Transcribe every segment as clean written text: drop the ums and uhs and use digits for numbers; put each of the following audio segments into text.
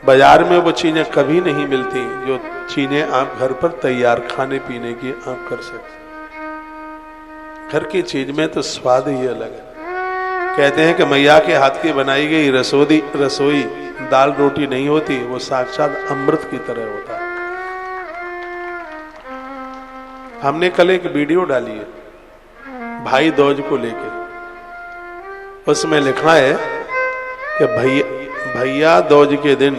बाजार में वो चीजें कभी नहीं मिलती जो चीजें आप घर पर तैयार खाने पीने की आप कर सकते। घर की चीज में तो स्वाद ही अलग है। कहते हैं कि मैया के हाथ की बनाई गई रसोई दाल रोटी नहीं होती, वो साक्षात अमृत की तरह होता है। हमने कल एक वीडियो डाली है भाई दूज को लेके, उसमें लिखा है कि भैया दूज के दिन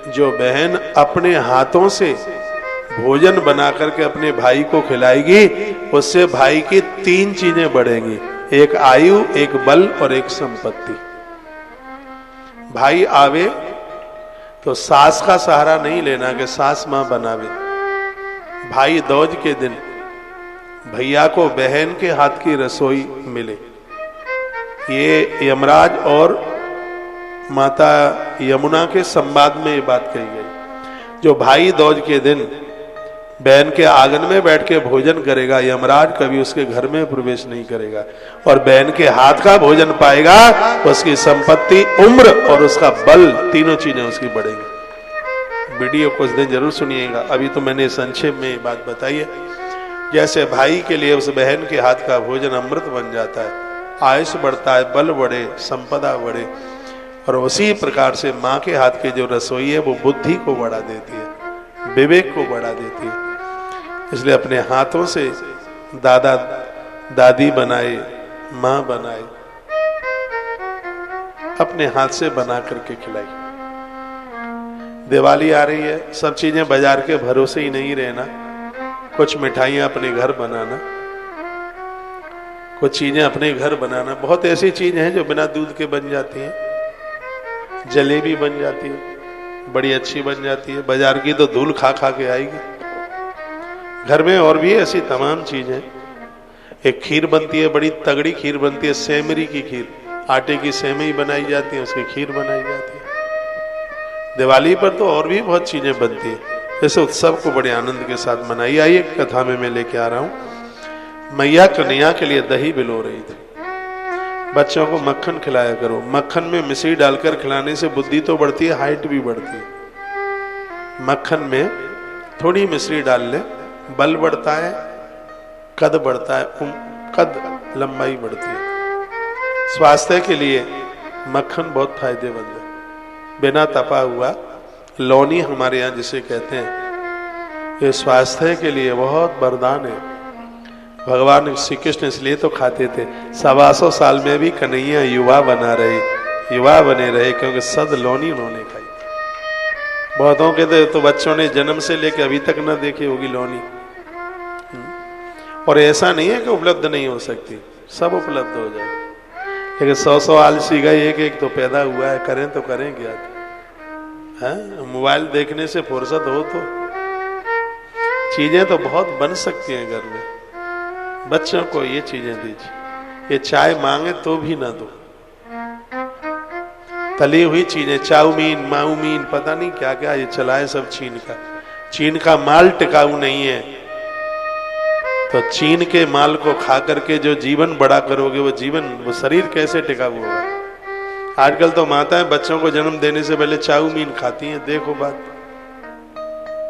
जो बहन अपने हाथों से भोजन बना करके अपने भाई को खिलाएगी, उससे भाई की 3 चीजें बढ़ेंगी, एक आयु, एक बल और एक संपत्ति। भाई आवे तो सास का सहारा नहीं लेना कि सास मां बनावे। भाई दूज के दिन भैया को बहन के हाथ की रसोई मिले। ये यमराज और माता यमुना के संवाद में ये बात कही गई। जो भाई दूज के दिन बहन के आंगन में बैठ के भोजन करेगा, यमराज कभी उसके घर में प्रवेश नहीं करेगा, और बहन के हाथ का भोजन पाएगा, उसकी संपत्ति, उम्र और उसका बल, तीनों चीजें उसकी बढ़ेंगी। वीडियो कुछ दिन जरूर सुनिएगा। अभी तो मैंने संक्षेप में बात बताई है। जैसे भाई के लिए उस बहन के हाथ का भोजन अमृत बन जाता है, आयुष बढ़ता है, बल बढ़े, संपदा बढ़े, और उसी प्रकार से माँ के हाथ की जो रसोई है वो बुद्धि को बढ़ा देती है, विवेक को बढ़ा देती है। इसलिए अपने हाथों से दादा दादी बनाए, माँ बनाए, अपने हाथ से बना करके खिलाई। दिवाली आ रही है, सब चीजें बाजार के भरोसे ही नहीं रहना। कुछ मिठाइयां अपने घर बनाना, कुछ चीजें अपने घर बनाना। बहुत ऐसी चीजें हैं जो बिना दूध के बन जाती हैं। जलेबी बन जाती है, बड़ी अच्छी बन जाती है, बाजार की तो धूल खा खा के आएगी। घर में और भी ऐसी तमाम चीजें। एक खीर बनती है, बड़ी तगड़ी खीर बनती है, सेमरी की खीर, आटे की सेवई बनाई जाती है, उसकी खीर बनाई जाती है। दिवाली पर तो और भी बहुत चीजें बनती है। इस उत्सव को बड़े आनंद के साथ मनाइए। आइए कथा में मैं लेके आ रहा हूं। मैया कन्हैया के लिए दही भिगो रही थी। बच्चों को मक्खन खिलाया करो। मक्खन में मिश्री डालकर खिलाने से बुद्धि तो बढ़ती है, हाइट भी बढ़ती है। मक्खन में थोड़ी मिश्री डाल ले, बल बढ़ता है, कद बढ़ता है, कद लंबाई बढ़ती है। स्वास्थ्य के लिए मक्खन बहुत फायदेमंद है। बिना तपा हुआ लौनी हमारे यहाँ जिसे कहते हैं, ये स्वास्थ्य के लिए बहुत वरदान है। भगवान श्री कृष्ण इसलिए तो खाते थे। 125 साल में भी कन्हैया युवा बने रहे, क्योंकि सद लौनी उन्होंने खाई। बहुतों के तो बच्चों ने जन्म से लेकर अभी तक न देखी होगी लौनी। और ऐसा नहीं है कि उपलब्ध नहीं हो सकती, सब उपलब्ध हो जाए, लेकिन 100 आलसी गए, एक तो पैदा हुआ है, करें तो करें क्या? मोबाइल देखने से फुर्सत हो तो चीजें तो बहुत बन सकती हैं घर में। बच्चों को ये चीजें दीजिए। ये चाय मांगे तो भी ना दो। तली हुई चीजें, चाउमीन, माउमीन, पता नहीं क्या क्या ये चला है सब चीन का माल टिकाऊ नहीं है। तो चीन के माल को खा करके जो जीवन बड़ा करोगे, वो शरीर कैसे टिकाऊ होगा? आजकल तो माताएं बच्चों को जन्म देने से पहले चाउमीन खाती हैं। देखो बात,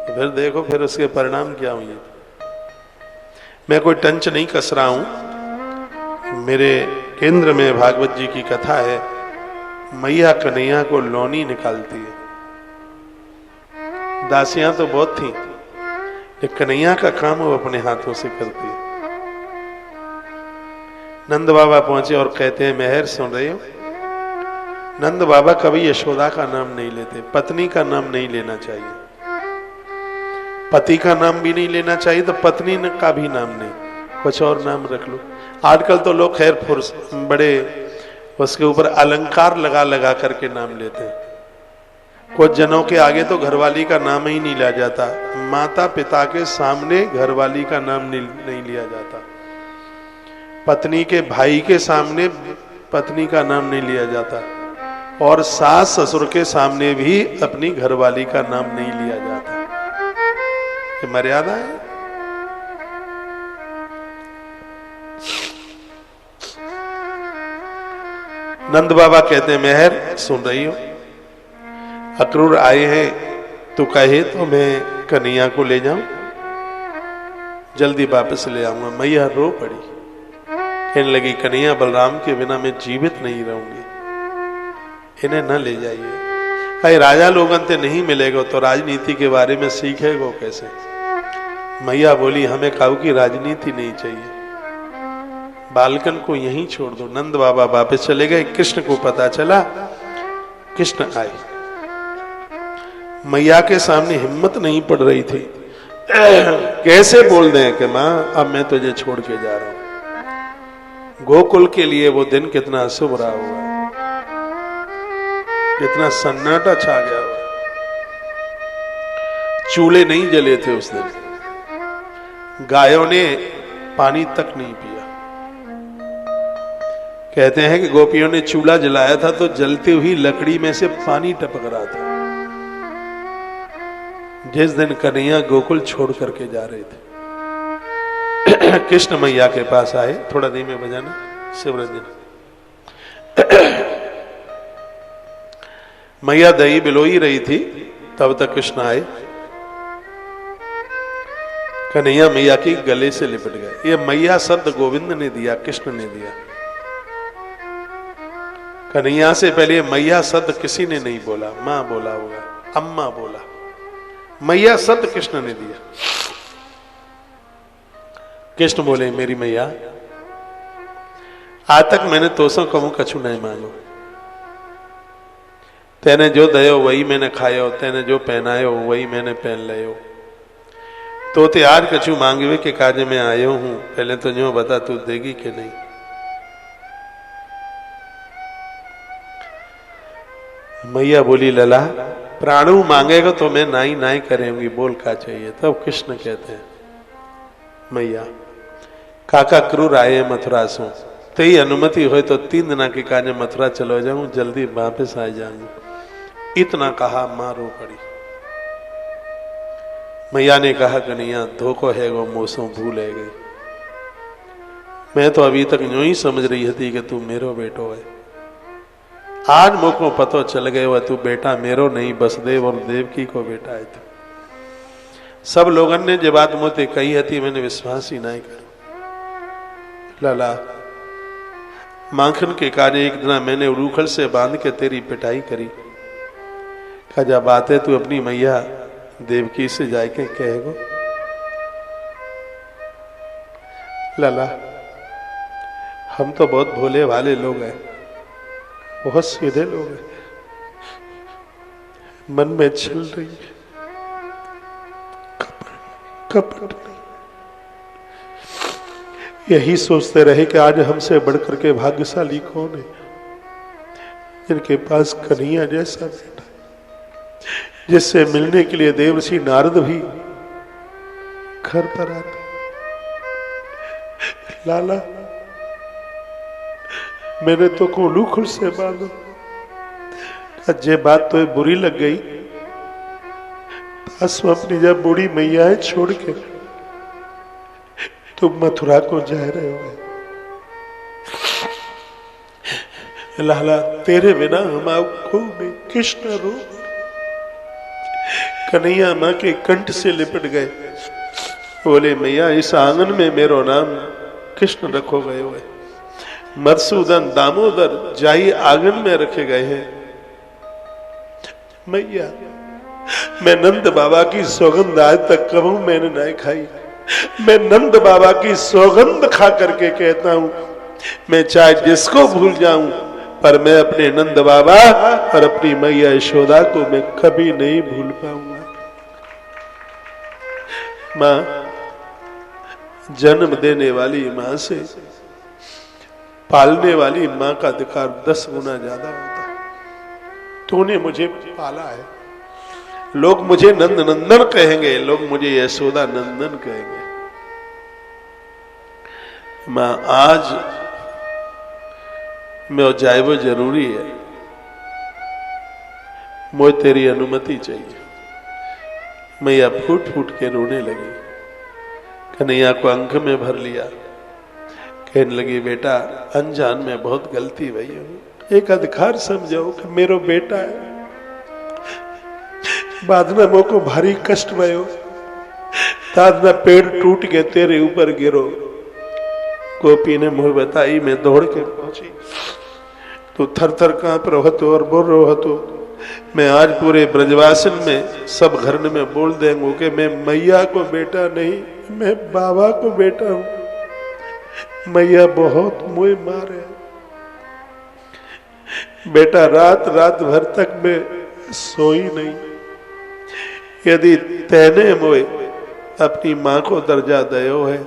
फिर देखो फिर उसके परिणाम क्या हुए। मैं कोई टंच नहीं कस रहा हूं। मेरे केंद्र में भागवत जी की कथा है। मैया कन्हैया को लौनी निकालती है। दासियां तो बहुत थी, लेकिन कन्हैया का काम वो अपने हाथों से करती है। नंद बाबा पहुंचे और कहते हैं, मेहर सुन रहे हो? नंद बाबा कभी यशोदा का नाम नहीं लेते। पत्नी का नाम नहीं लेना चाहिए, पति का नाम भी नहीं लेना चाहिए, तो पत्नी का भी नाम नहीं, कुछ और नाम रख लो। आजकल तो लोग खैर बड़े उसके ऊपर अलंकार लगा लगा करके नाम लेते हैं। कुछ जनों के आगे तो घरवाली का नाम ही नहीं लिया जाता। माता पिता के सामने घरवाली का नाम नहीं लिया जाता। पत्नी के भाई के सामने पत्नी का नाम नहीं लिया जाता, और सास ससुर के सामने भी अपनी घरवाली का नाम नहीं लिया जाता। ये मर्यादा है। नंद बाबा कहते हैं, मेहर सुन रही हो? अक्रूर आए हैं तो कहे तो मैं कन्हैया को ले जाऊं, जल्दी वापस ले आऊंगा। मैया रो पड़ी, कहने लगी कन्हैया बलराम के बिना मैं जीवित नहीं रहूंगी, इन्हें न ले जाइए। कहीं राजा लोगन ते नहीं मिलेगा तो राजनीति के बारे में सीखेगा कैसे। मैया बोली हमें काऊ की राजनीति नहीं चाहिए, बालकन को यहीं छोड़ दो। नंद बाबा वापस चले गए। कृष्ण को पता चला, कृष्ण आए। मैया के सामने हिम्मत नहीं पड़ रही थी, कैसे बोल दें कि मां अब मैं तुझे छोड़ के जा रहा हूं। गोकुल के लिए वो दिन कितना अशुभ रहा हुआ, कितना सन्नाटा छा गया हुआ। चूल्हे नहीं जले थे उस दिन, गायों ने पानी तक नहीं पिया। कहते हैं कि गोपियों ने चूल्हा जलाया था तो जलती हुई लकड़ी में से पानी टपक रहा था। जिस दिन कन्हैया गोकुल छोड़ करके जा रहे थे, कृष्ण मैया के पास आए। थोड़ा देर में बजाना शिवरंजन। मैया दही बिलोई रही थी, तब तक कृष्ण आए। कन्हैया मैया की गले से लिपट गए। ये मैया शब्द गोविंद ने दिया, कृष्ण ने दिया। कन्हैया से पहले मैया शब्द किसी ने नहीं बोला, मां बोला होगा, अम्मा बोला। मैया शब्द कृष्ण ने दिया। कृष्ण बोले मेरी मैया, आज तक मैंने तोसों कहूं कछु नहीं मांगो। तेने जो दयो वही मैंने खायो, तेने जो पहनायो वही मैंने पहन लियो। तो ते आज कछु मांगवे के काज में आयो हूं, पहले तो जो बता तू देगी कि नहीं। मैया बोली लला प्राणु मांगेगा तो मैं नाई नाई करेंगी, बोल का चाहिए। तब कृष्ण कहते हैं मैया काका क्रूर आए मथुरा से, तेरी अनुमति हो तो 3 दिन के काज मथुरा चलो जाऊं, जल्दी वापस आ जाऊंगा। इतना कहा मां रो पड़ी। मैया ने कहा कन्हैया धोखो है गो मोसों भूल है गई। मैं तो अभी तक यूं ही समझ रही थी कि तू मेरो बेटो है, आज मोको पतो चल गए वह तू बेटा मेरो नहीं बसदेव और देवकी को बेटा है तू। सब लोगों ने जो बात मोते कही थी मैंने विश्वास ही नहीं कर। लाला माखन के कार्य एक दिन मैंने रूखल से बांध के तेरी पिटाई करी। कहा जा बात है तू अपनी मैया देवकी से जाके कहेगो। लाला हम तो बहुत भोले भाले लोग हैं, बहुत सीधे लोग हैं, मन में चल रही है कपट। यही सोचते रहे कि आज हमसे बढ़कर के भाग्यशाली कौन है, जिनके पास कन्हैया जैसा बेटा, जिससे मिलने के लिए देवर्षि नारद भी घर पर आते। लाला मैंने तो कोलू खुल से बांधो, जे बात तो बुरी लग गई, बस अपनी जब बूढ़ी मैया छोड़ के तुम मथुरा को जा रहे हो। लाला तेरे बिना हम आपको में कृष्ण रो। कन्हैया मां के कंठ से लिपट गए, बोले मैया इस आंगन में मेरो नाम कृष्ण रखो गए हुए, मधुसूदन दामोदर जाई आंगन में रखे गए हैं। मैया मैं नंद बाबा की सौगंध आज तक कभी मैंने नहीं खाई। मैं नंद बाबा की सौगंध खा करके कहता हूं, मैं चाहे जिसको भूल जाऊं पर मैं अपने नंद बाबा और अपनी मैया यशोदा को मैं कभी नहीं भूल पाऊंगा। मां जन्म देने वाली मां से पालने वाली मां का अधिकार 10 गुना ज्यादा होता है। तूने मुझे पाला है, लोग मुझे नंद नंदन कहेंगे, लोग मुझे यशोदा नंदन कहेंगे। मां आज मैं जाए वो जरूरी है, मुझे तेरी अनुमति चाहिए। मैया फूट फूट के रोने लगी। कन्हैया को अंक में भर लिया, कहने लगी बेटा अनजान में बहुत गलती हुई है, एक अधिकार समझो कि मेरो बेटा है, बादना मोको भारी कष्ट भयो, तादना पेड़ टूट के तेरे ऊपर गिरो। गोपी ने मुझे बताई, मैं दौड़ के पहुंची, तो थर थर कांप रहो तो और बोल रहो तो मैं आज पूरे ब्रजवासन में सब घर में बोल देंगे कि मैं मैया को बेटा नहीं, मैं बाबा को बेटा हूं। मैया बहुत मुझे मारे, बेटा रात रात भर तक मैं सोई नहीं। यदि तैने मोए अपनी मां को दर्जा दयो है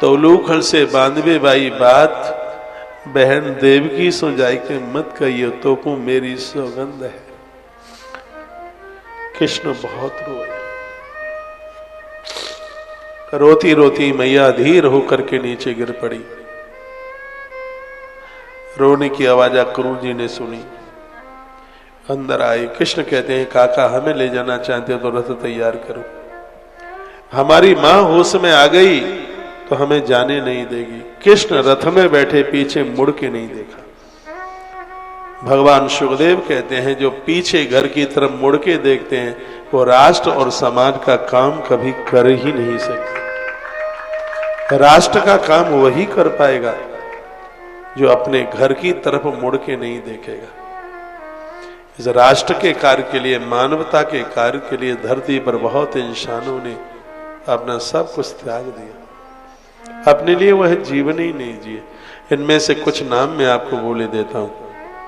तो उलूखल से बांधवे बाई बात, बहन देवकी सो जाय के मत कहियो तो को मेरी सौगंध है। कृष्ण बहुत रोए, रोती रोती मैया धीर होकर के नीचे गिर पड़ी। रोने की आवाज अक्रूर जी ने सुनी, अंदर आए। कृष्ण कहते हैं, काका हमें ले जाना चाहते हो तो रथ तैयार करो, हमारी मां होश में आ गई तो हमें जाने नहीं देगी। कृष्ण रथ में बैठे पीछे मुड़ के नहीं देखा। भगवान सुखदेव कहते हैं, जो पीछे घर की तरफ मुड़ के देखते हैं वो राष्ट्र और समाज का काम कभी कर ही नहीं सकते। राष्ट्र का काम वही कर पाएगा जो अपने घर की तरफ मुड़ के नहीं देखेगा। इस राष्ट्र के कार्य के लिए, मानवता के कार्य के लिए धरती पर बहुत इंसानों ने अपना सब कुछ त्याग दिया, अपने लिए वह जीवन ही नहीं जिए। इनमें से कुछ नाम मैं आपको बोले देता हूं,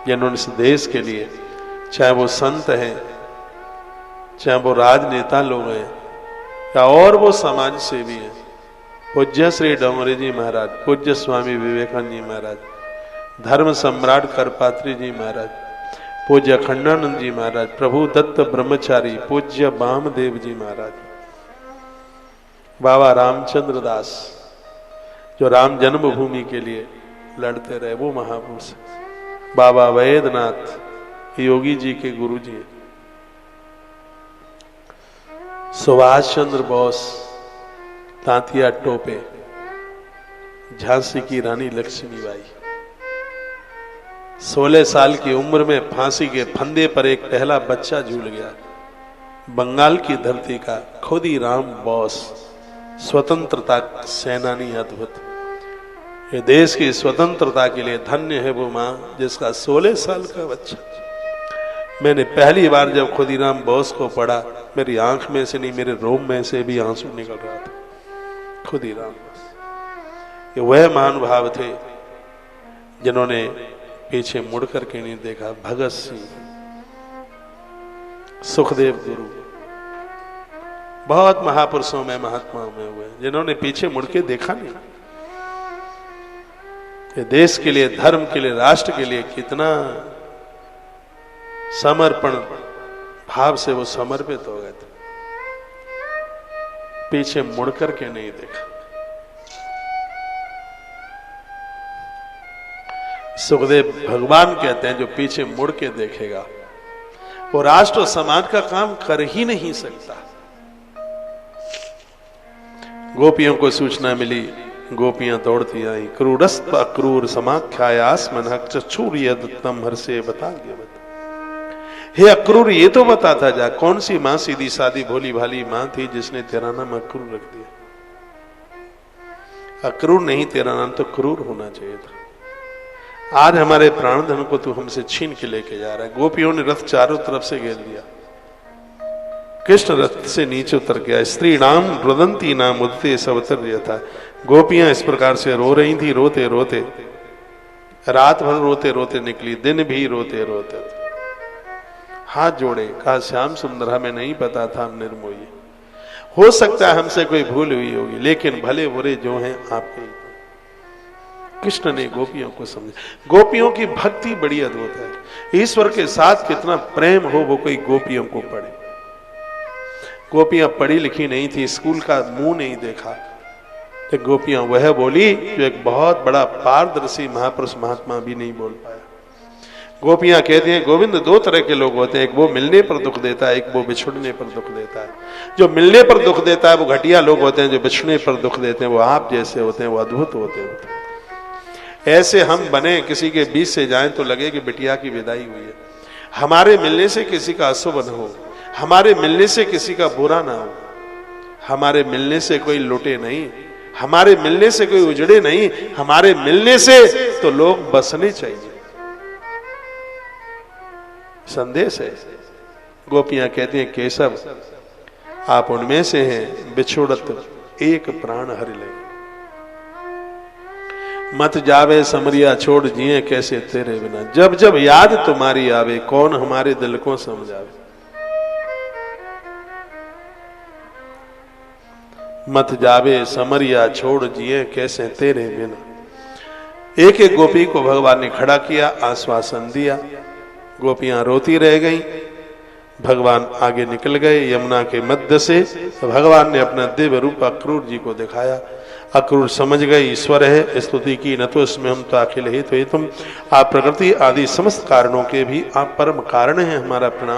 जिन्होंने इस देश के लिए, चाहे वो संत हैं, चाहे वो राजनेता लोग हैं, या और वो समाज सेवी हैं। पूज्य श्री डोंगरे जी महाराज, पूज्य स्वामी विवेकानंद जी महाराज, धर्म सम्राट करपात्री जी महाराज, पूज्य अखंडानंद जी महाराज, प्रभु दत्त ब्रह्मचारी, पूज्य बामदेव जी महाराज, बाबा रामचंद्र दास जो राम जन्मभूमि के लिए लड़ते रहे, वो महापुरुष, बाबा वैद्यनाथ योगी जी के गुरु जी, सुभाष चंद्र बोस, तांतिया टोपे, झांसी की रानी लक्ष्मीबाई। 16 साल की उम्र में फांसी के फंदे पर एक पहला बच्चा झूल गया। बंगाल की धरती का खुदीराम बोस, स्वतंत्रता सेनानी अद्भुत। ये देश की स्वतंत्रता के लिए धन्य है वो मां जिसका 16 साल का बच्चा। मैंने पहली बार जब खुदीराम बोस को पढ़ा, मेरी आंख में से नहीं, मेरे रोम में से भी आंसू निकल रहा था। खुदीराम बोस, ये वह महानुभाव थे जिन्होंने पीछे मुड़ करके नहीं देखा। भगत सिंह, सुखदेव गुरु, बहुत महापुरुषों में, महात्माओं में हुए जिन्होंने पीछे मुड़ के देखा नहीं। ये देश के लिए, धर्म के लिए, राष्ट्र के लिए कितना समर्पण भाव से वो समर्पित हो गए थे। पीछे मुड़ करके नहीं देखा। सुखदेव भगवान कहते हैं, जो पीछे मुड़ के देखेगा वो राष्ट्र और समाज का काम कर ही नहीं सकता। गोपियों को सूचना मिली, गोपियां दौड़ती आई। क्रूरस्त अक्रूर समाख्यायास मनहक चक्षुर यदत्तम हर्षे बता गया। हे अक्रूर, ये तो बताता जा, कौन सी मां सीधी सादी भोली भाली मां थी जिसने तेरा नाम अक्रूर रख दिया? अक्रूर नहीं, तेरा नाम तो क्रूर होना चाहिए था। आज हमारे प्राण धन को तू हमसे छीन के लेके जा रहा है। गोपियों ने रथ चारों तरफ से घेर लिया। कृष्ण रथ से नीचे उतर गया। स्त्री नाम रुदंती नाम उदते सवतर था। गोपियां इस प्रकार से रो रही थी, रोते रोते, रात भर रोते रोते निकली, दिन भी रोते रोते। हाथ जोड़े, कहा श्याम सुंदर, हमें नहीं पता था, हम निर्मोही। हो सकता है हमसे कोई भूल हुई होगी, लेकिन भले बुरे जो हैं आपके। कृष्ण ने गोपियों को समझा। गोपियों की भक्ति बड़ी अद्भुत है। ईश्वर के साथ कितना प्रेम हो वो कोई गोपियों को पढ़े। गोपियां पढ़ी लिखी नहीं थी, स्कूल का मुंह नहीं देखा, तो गोपियां वह बोली जो एक बहुत बड़ा पारदर्शी महापुरुष महात्मा भी नहीं बोल पाया। गोपियां कहती हैं, गोविंद दो तरह के लोग होते हैं, एक वो मिलने पर दुख देता है, एक वो बिछुड़ने पर दुख देता है। जो मिलने पर दुख देता है वो घटिया लोग होते हैं, जो बिछुड़ने पर दुख देते हैं वो आप जैसे होते हैं, वो अद्भुत होते हैं। ऐसे हम बने, किसी के बीच से जाएं तो लगे कि बिटिया की विदाई हुई है। हमारे मिलने से किसी का अशुभ न हो, हमारे मिलने से किसी का बुरा ना हो, हमारे मिलने से कोई लुटे नहीं, हमारे मिलने से कोई उजड़े नहीं, हमारे मिलने से तो लोग बसने चाहिए। संदेश है। गोपियां कहती हैं केशव आप उनमें से हैं, बिछोड़त एक प्राण हरि ले। मत जावे समरिया छोड़ जिए कैसे तेरे बिना, जब जब याद तुम्हारी आवे कौन हमारे दिल को समझावे। मत जावे समरिया छोड़ जिए कैसे तेरे बिना। एक एक गोपी को भगवान ने खड़ा किया, आश्वासन दिया, गोपियां रोती रह गईं। भगवान आगे निकल गए यमुना के मध्य से, तो भगवान ने अपना दिव्य रूप अक्रूर जी को दिखाया। अक्रूर समझ गए ईश्वर है, स्तुति की न तो इसमें हम तो अखिल ही तो तुम, आप प्रकृति आदि समस्त कारणों के भी आप परम कारण हैं, हमारा प्रणाम।